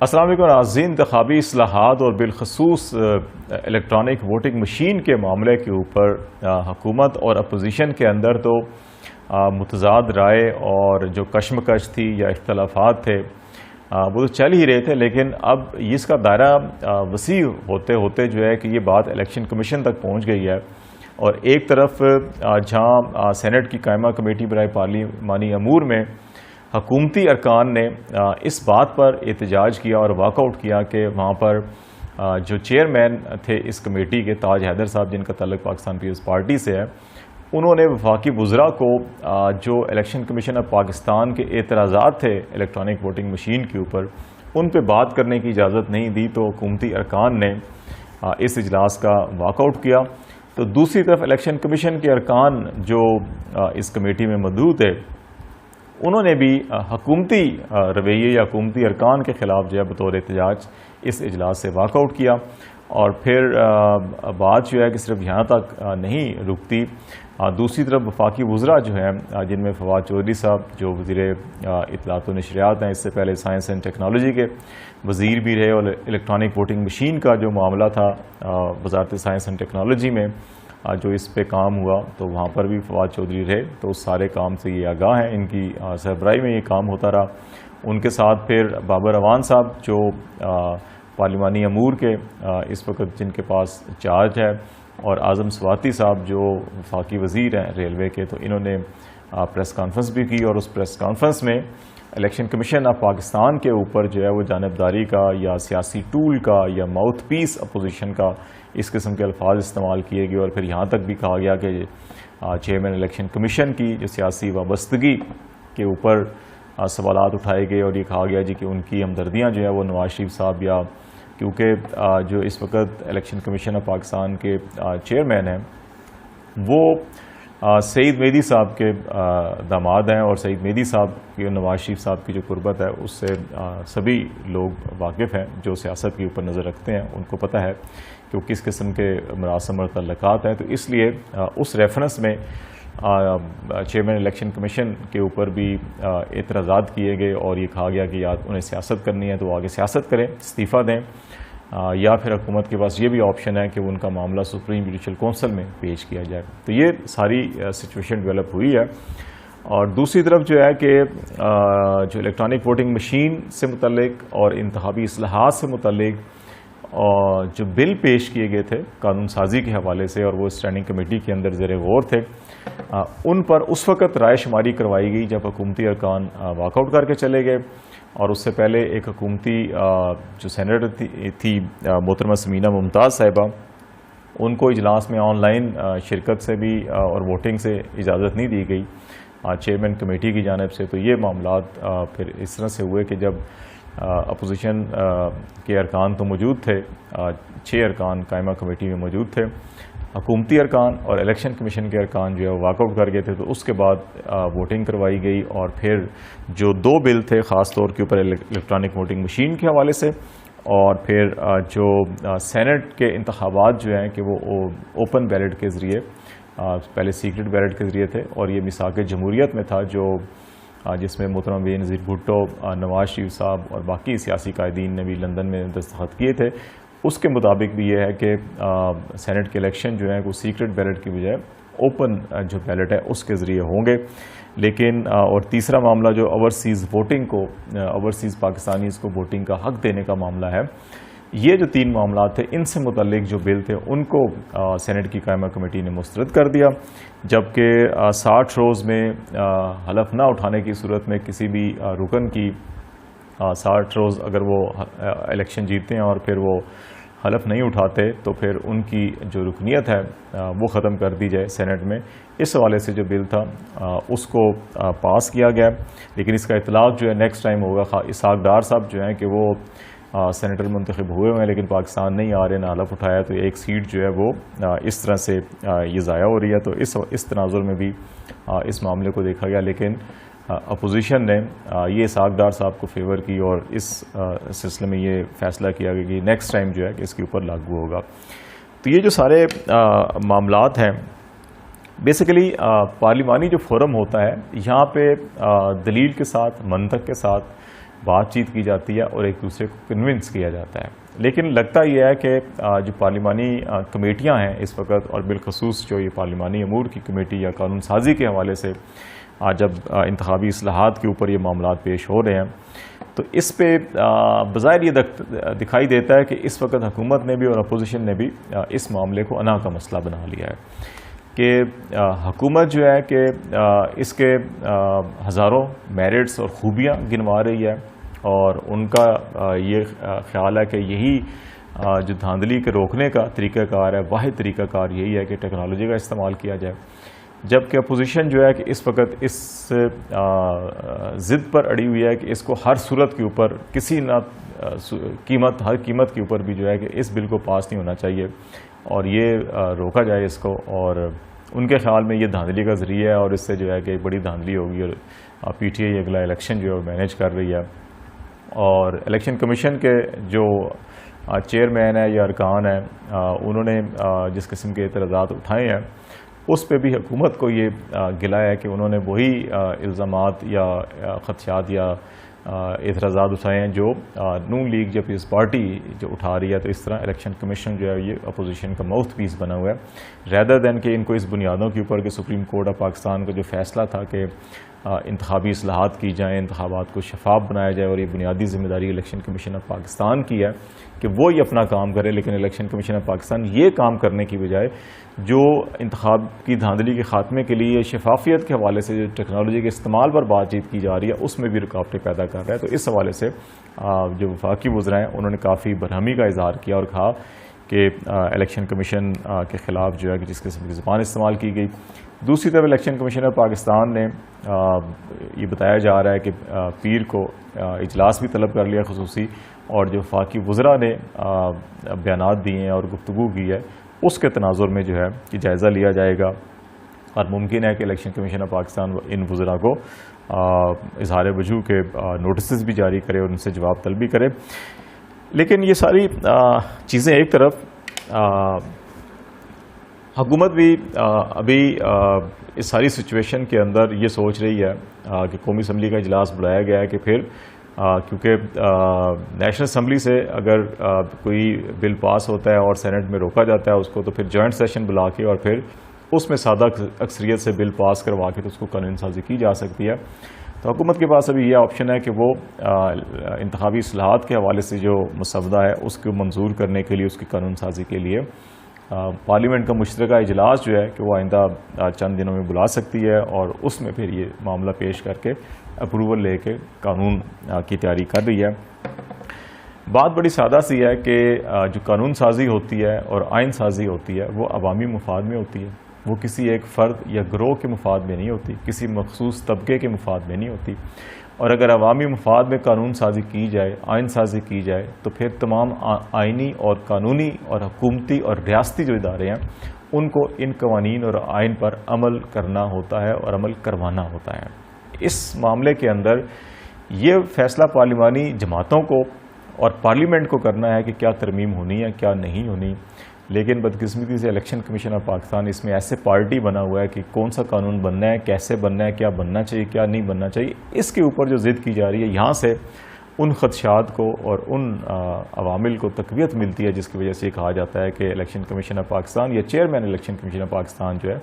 السلام علیکم ناظرین، انتخابی اصلاحات اور بالخصوص الیکٹرانک ووٹنگ مشین کے معاملے کے اوپر حکومت اور اپوزیشن کے اندر تو متضاد رائے اور جو کشمکش تھی یا اختلافات تھے وہ تو چل ہی رہے تھے، لیکن اب اس کا دائرہ وسیع ہوتے ہوتے جو ہے کہ یہ بات الیکشن کمیشن تک پہنچ گئی ہے۔ اور ایک طرف جہاں سینٹ کی قائمہ کمیٹی برائے پارلیمانی امور میں حکومتی ارکان نے اس بات پر احتجاج کیا اور واک آؤٹ کیا کہ وہاں پر جو چیئرمین تھے اس کمیٹی کے تاج حیدر صاحب، جن کا تعلق پاکستان پیپلز پارٹی سے ہے، انہوں نے وفاقی وزراء کو جو الیکشن کمیشن آف پاکستان کے اعتراضات تھے الیکٹرانک ووٹنگ مشین کے اوپر، ان پہ بات کرنے کی اجازت نہیں دی، تو حکومتی ارکان نے اس اجلاس کا واک آؤٹ کیا۔ تو دوسری طرف الیکشن کمیشن کے ارکان جو اس کمیٹی میں موجود تھے، انہوں نے بھی حکومتی رویے یا حکومتی ارکان کے خلاف جو ہے بطور احتجاج اس اجلاس سے واک آؤٹ کیا۔ اور پھر بات جو ہے کہ صرف یہاں تک نہیں رکتی، دوسری طرف وفاقی وزراء جو ہیں، جن میں فواد چودھری صاحب جو وزیر اطلاعات و نشریات ہیں، اس سے پہلے سائنس اینڈ ٹیکنالوجی کے وزیر بھی رہے، اور الیکٹرانک ووٹنگ مشین کا جو معاملہ تھا وزارت سائنس اینڈ ٹیکنالوجی میں جو اس پہ کام ہوا، تو وہاں پر بھی فواد چودھری رہے، تو اس سارے کام سے یہ آگاہ ہیں، ان کی سربراہی میں یہ کام ہوتا رہا۔ ان کے ساتھ پھر بابر اعوان صاحب جو پارلیمانی امور کے اس وقت جن کے پاس چارج ہے، اور اعظم سواتی صاحب جو وفاقی وزیر ہیں ریلوے کے، تو انہوں نے پریس کانفرنس بھی کی، اور اس پریس کانفرنس میں الیکشن کمیشن آف پاکستان کے اوپر جو ہے وہ جانبداری کا یا سیاسی ٹول کا یا ماؤتھ پیس اپوزیشن کا اس قسم کے الفاظ استعمال کیے گئے، اور پھر یہاں تک بھی کہا گیا کہ چیئرمین الیکشن کمیشن کی جو سیاسی وابستگی کے اوپر سوالات اٹھائے گئے، اور یہ کہا گیا کہ ان کی ہمدردیاں جو ہے وہ نواز شریف صاحب، یا کیونکہ جو اس وقت الیکشن کمیشن آف پاکستان کے چیئرمین ہیں وہ سعید مہدی صاحب کے داماد ہیں، اور سعید مہدی صاحب کی نواز شریف صاحب کی جو قربت ہے اس سے سبھی لوگ واقف ہیں جو سیاست کے اوپر نظر رکھتے ہیں، ان کو پتہ ہے کہ وہ کس قسم کے مراسم اور تعلقات ہیں۔ تو اس لیے اس ریفرنس میں چیئرمین الیکشن کمیشن کے اوپر بھی اعتراضات کیے گئے، اور یہ کہا گیا کہ یا انہیں سیاست کرنی ہے تو آگے سیاست کریں، استعفیٰ دیں، یا پھر حکومت کے پاس یہ بھی آپشن ہے کہ وہ ان کا معاملہ سپریم جوڈیشل کونسل میں پیش کیا جائے۔ تو یہ ساری سچویشن ڈیولپ ہوئی ہے۔ اور دوسری طرف جو ہے کہ جو الیکٹرانک ووٹنگ مشین سے متعلق اور انتخابی اصلاحات سے متعلق جو بل پیش کیے گئے تھے قانون سازی کے حوالے سے، اور وہ اسٹینڈنگ کمیٹی کے اندر زیر غور تھے، ان پر اس وقت رائے شماری کروائی گئی جب حکومتی ارکان واک آؤٹ کر کے چلے گئے، اور اس سے پہلے ایک حکومتی جو سینیٹر تھی محترمہ سمینہ ممتاز صاحبہ، ان کو اجلاس میں آن لائن شرکت سے بھی اور ووٹنگ سے اجازت نہیں دی گئی چیئرمین کمیٹی کی جانب سے۔ تو یہ معاملات پھر اس طرح سے ہوئے کہ جب اپوزیشن کے ارکان تو موجود تھے، 6 ارکان قائمہ کمیٹی میں موجود تھے، حکومتی ارکان اور الیکشن کمیشن کے ارکان جو ہے واک آؤٹ کر گئے تھے، تو اس کے بعد ووٹنگ کروائی گئی، اور پھر جو 2 بل تھے خاص طور کے اوپر الیکٹرانک ووٹنگ مشین کے حوالے سے، اور پھر جو سینٹ کے انتخابات جو ہیں کہ وہ اوپن بیلٹ کے ذریعے، پہلے سیکرٹ بیلٹ کے ذریعے تھے، اور یہ میثاق جمہوریت میں تھا جو جس میں محترم بے نظیر بھٹو، نواز شریف صاحب اور باقی سیاسی قائدین نے بھی لندن میں دستخط کیے تھے۔ اس کے مطابق بھی یہ ہے کہ سینٹ کے الیکشن جو ہیں وہ سیکرٹ بیلٹ کی بجائے اوپن جو بیلٹ ہے اس کے ذریعے ہوں گے۔ لیکن اور تیسرا معاملہ جو اوورسیز ووٹنگ کو، اوورسیز پاکستانیز کو ووٹنگ کا حق دینے کا معاملہ ہے، یہ جو 3 معاملات تھے ان سے متعلق جو بل تھے ان کو سینٹ کی قائمہ کمیٹی نے مسترد کر دیا، جبکہ 60 روز میں حلف نہ اٹھانے کی صورت میں کسی بھی رکن کی 60 روز اگر وہ الیکشن جیتتے ہیں اور پھر وہ حلف نہیں اٹھاتے تو پھر ان کی جو رکنیت ہے وہ ختم کر دی جائے سینٹ میں۔ اس حوالے سے جو بل تھا اس کو پاس کیا گیا، لیکن اس کا اطلاق جو ہے نیکسٹ ٹائم ہوگا۔ اسحاق ڈار صاحب جو ہیں کہ وہ سینیٹر منتخب ہوئے ہیں لیکن پاکستان نہیں آ رہے، نہ حلف اٹھایا، تو ایک سیٹ جو ہے وہ اس طرح سے یہ ضائع ہو رہی ہے۔ تو اس تناظر میں بھی اس معاملے کو دیکھا گیا، لیکن اپوزیشن نے یہ اسحاق ڈار صاحب کو فیور کی، اور اس سلسلے میں یہ فیصلہ کیا گیا کہ نیکسٹ ٹائم جو ہے کہ اس کے اوپر لاگو ہوگا۔ تو یہ جو سارے معاملات ہیں، بیسیکلی پارلیمانی جو فورم ہوتا ہے، یہاں پہ دلیل کے ساتھ، منطق کے ساتھ بات چیت کی جاتی ہے اور ایک دوسرے کو کنونس کیا جاتا ہے. لیکن لگتا یہ ہے کہ جو پارلیمانی کمیٹیاں ہیں اس وقت، اور بالخصوص جو یہ پارلیمانی امور کی کمیٹی یا قانون سازی کے حوالے سے جب انتخابی اصلاحات کے اوپر یہ معاملات پیش ہو رہے ہیں، تو اس پہ بظاہر یہ دکھائی دیتا ہے کہ اس وقت حکومت نے بھی اور اپوزیشن نے بھی اس معاملے کو انا کا مسئلہ بنا لیا ہے کہ حکومت جو ہے کہ اس کے ہزاروں میرٹس اور خوبیاں گنوا رہی ہے، اور ان کا یہ خیال ہے کہ یہی جو دھاندلی کے روکنے کا طریقہ کار ہے، واحد طریقہ کار یہی ہے کہ ٹیکنالوجی کا استعمال کیا جائے. جبکہ اپوزیشن جو ہے کہ اس وقت اس ضد پر اڑی ہوئی ہے کہ اس کو ہر صورت کے اوپر کسی نہ ہر قیمت کے اوپر بھی جو ہے کہ اس بل کو پاس نہیں ہونا چاہیے اور یہ روکا جائے اس کو. اور ان کے خیال میں یہ دھاندلی کا ذریعہ ہے اور اس سے جو ہے کہ ایک بڑی دھاندلی ہوگی اور پی ٹی آئی اگلا الیکشن جو ہے مینیج کر رہی ہے. اور الیکشن کمیشن کے جو چیئرمین ہے یا ارکان ہیں، انہوں نے جس قسم کے اعتراضات اٹھائے ہیں اس پہ بھی حکومت کو یہ گلا ہے کہ انہوں نے وہی الزامات یا خدشات یا اعتراضات اٹھائے ہیں جو نون لیگ جب اس پارٹی جو اٹھا رہی ہے. تو اس طرح الیکشن کمیشن جو ہے یہ اپوزیشن کا ماؤتھ پیس بنا ہوا ہے، ریدر دین کہ ان کو اس بنیادوں کے اوپر کہ سپریم کورٹ آف پاکستان کا جو فیصلہ تھا کہ انتخابی اصلاحات کی جائیں، انتخابات کو شفاف بنایا جائے، اور یہ بنیادی ذمہ داری الیکشن کمیشن آف پاکستان کی ہے کہ وہ یہ اپنا کام کرے. لیکن الیکشن کمیشن آف پاکستان یہ کام کرنے کی بجائے جو انتخاب کی دھاندلی کے خاتمے کے لیے شفافیت کے حوالے سے جو ٹیکنالوجی کے استعمال پر بات چیت کی جا رہی ہے اس میں بھی رکاوٹیں پیدا کر رہا ہے. تو اس حوالے سے جو وفاقی وزراء ہیں انہوں نے کافی برہمی کا اظہار کیا اور کہا کہ الیکشن کمیشن کے خلاف جو ہے کہ جس قسم کی زبان استعمال کی گئی. دوسری طرف الیکشن کمیشن آف پاکستان نے یہ بتایا جا رہا ہے کہ پیر کو اجلاس بھی طلب کر لیا خصوصی، اور جو وفاقی وزراء نے بیانات دیے ہیں اور گفتگو کی ہے اس کے تناظر میں جو ہے کہ جائزہ لیا جائے گا، اور ممکن ہے کہ الیکشن کمیشن آف پاکستان ان وزراء کو اظہار وجوہ کے نوٹسز بھی جاری کرے اور ان سے جواب طلبی کرے. لیکن یہ ساری چیزیں ایک طرف، حکومت بھی ابھی اس ساری سچویشن کے اندر یہ سوچ رہی ہے کہ قومی اسمبلی کا اجلاس بلایا گیا ہے کہ پھر کیونکہ نیشنل اسمبلی سے اگر کوئی بل پاس ہوتا ہے اور سینٹ میں روکا جاتا ہے اس کو، تو پھر جوائنٹ سیشن بلا کے اور پھر اس میں سادہ اکثریت سے بل پاس کروا کے تو اس کو قانون سازی کی جا سکتی ہے. تو حکومت کے پاس ابھی یہ آپشن ہے کہ وہ انتخابی اصلاحات کے حوالے سے جو مسودہ ہے اس کو منظور کرنے کے لیے، اس کی قانون سازی کے لیے پارلیمنٹ کا مشترکہ اجلاس جو ہے کہ وہ آئندہ چند دنوں میں بلا سکتی ہے، اور اس میں پھر یہ معاملہ پیش کر کے اپروول لے کے قانون کی تیاری کر رہی ہے. بات بڑی سادہ سی ہے کہ جو قانون سازی ہوتی ہے اور آئین سازی ہوتی ہے وہ عوامی مفاد میں ہوتی ہے، وہ کسی ایک فرد یا گروہ کے مفاد میں نہیں ہوتی، کسی مخصوص طبقے کے مفاد میں نہیں ہوتی. اور اگر عوامی مفاد میں قانون سازی کی جائے، آئین سازی کی جائے، تو پھر تمام آئینی اور قانونی اور حکومتی اور ریاستی جو ادارے ہیں ان کو ان قوانین اور آئین پر عمل کرنا ہوتا ہے اور عمل کروانا ہوتا ہے. اس معاملے کے اندر یہ فیصلہ پارلیمانی جماعتوں کو اور پارلیمنٹ کو کرنا ہے کہ کیا ترمیم ہونی ہے کیا نہیں ہونی. لیکن بدقسمتی سے الیکشن کمیشن آف پاکستان اس میں ایسے پارٹی بنا ہوا ہے کہ کون سا قانون بننا ہے، کیسے بننا ہے، کیا بننا چاہیے کیا نہیں بننا چاہیے، اس کے اوپر جو ضد کی جا رہی ہے، یہاں سے ان خدشات کو اور ان عوامل کو تقویت ملتی ہے جس کی وجہ سے یہ کہا جاتا ہے کہ الیکشن کمیشن آف پاکستان یا chairman election commission of Pakistan جو ہے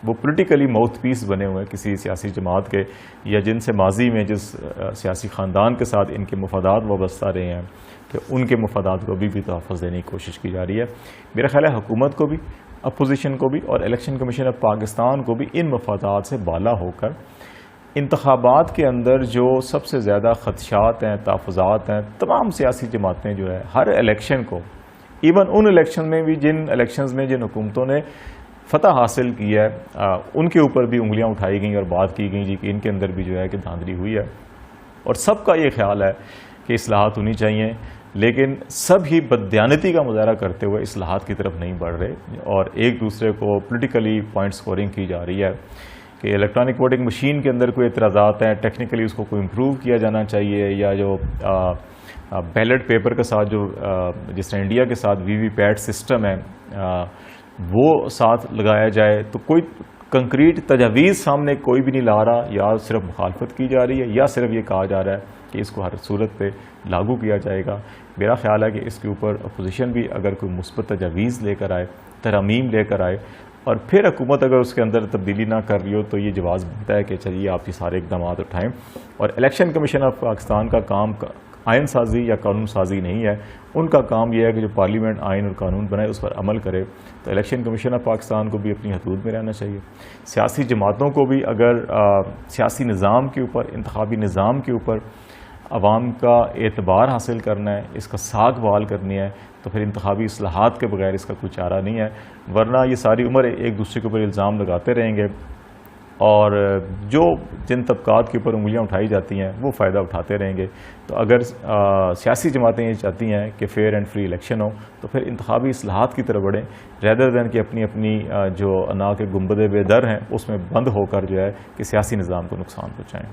وہ پولیٹیکلی ماؤتھ پیس بنے ہوئے ہیں کسی سیاسی جماعت کے، یا جن سے ماضی میں جس سیاسی خاندان کے ساتھ ان کے مفادات وابستہ رہے ہیں کہ ان کے مفادات کو بھی تحفظ دینے کی کوشش کی جا رہی ہے. میرا خیال ہے حکومت کو بھی، اپوزیشن کو بھی اور الیکشن کمیشن آف پاکستان کو بھی ان مفادات سے بالا ہو کر انتخابات کے اندر جو سب سے زیادہ خدشات ہیں، تحفظات ہیں، تمام سیاسی جماعتیں جو ہے ہر الیکشن کو، ایون ان الیکشن میں بھی جن الیکشنز میں جن حکومتوں نے فتح حاصل کی ہے ان کے اوپر بھی انگلیاں اٹھائی گئیں اور بات کی گئی جی کہ ان کے اندر بھی جو ہے کہ دھاندلی ہوئی ہے. اور سب کا یہ خیال ہے کہ اصلاحات ہونی چاہیے، لیکن سب ہی بددیانتی کا مظاہرہ کرتے ہوئے اصلاحات کی طرف نہیں بڑھ رہے اور ایک دوسرے کو پولیٹیکلی پوائنٹ سکورنگ کی جا رہی ہے کہ الیکٹرانک ووٹنگ مشین کے اندر کوئی اعتراضات ہیں، ٹیکنیکلی اس کو کوئی امپروو کیا جانا چاہیے، یا جو بیلٹ پیپر کے ساتھ جو جس طرح انڈیا کے ساتھ وی وی پیٹ سسٹم ہے وہ ساتھ لگایا جائے. تو کوئی کنکریٹ تجاویز سامنے کوئی بھی نہیں لا رہا، یا صرف مخالفت کی جا رہی ہے یا صرف یہ کہا جا رہا ہے کہ اس کو ہر صورت پہ لاگو کیا جائے گا۔ میرا خیال ہے کہ اس کے اوپر اپوزیشن بھی اگر کوئی مثبت تجاویز لے کر آئے، ترامیم لے کر آئے، اور پھر حکومت اگر اس کے اندر تبدیلی نہ کر رہی ہو تو یہ جواز بنتا ہے کہ چلیے آپ یہ سارے اقدامات اٹھائیں۔ اور الیکشن کمیشن آف پاکستان کا کام آئین سازی یا قانون سازی نہیں ہے، ان کا کام یہ ہے کہ جو پارلیمنٹ آئین اور قانون بنائے اس پر عمل کرے۔ تو الیکشن کمیشن آف پاکستان کو بھی اپنی حدود میں رہنا چاہیے۔ سیاسی جماعتوں کو بھی اگر سیاسی نظام کے اوپر، انتخابی نظام کے اوپر عوام کا اعتبار حاصل کرنا ہے، اس کا ساکھ بحال کرنی ہے، تو پھر انتخابی اصلاحات کے بغیر اس کا کوئی چارہ نہیں ہے، ورنہ یہ ساری عمر ایک دوسرے کے اوپر الزام لگاتے رہیں گے، اور جن طبقات کے اوپر انگلیاں اٹھائی جاتی ہیں وہ فائدہ اٹھاتے رہیں گے۔ تو اگر سیاسی جماعتیں یہ چاہتی ہیں کہ فیئر اینڈ فری الیکشن ہو تو پھر انتخابی اصلاحات کی طرف بڑھیں، ریدر دین کہ اپنی جو انا کے گنبد بے در ہیں اس میں بند ہو کر جو ہے کہ سیاسی نظام کو نقصان پہنچائیں۔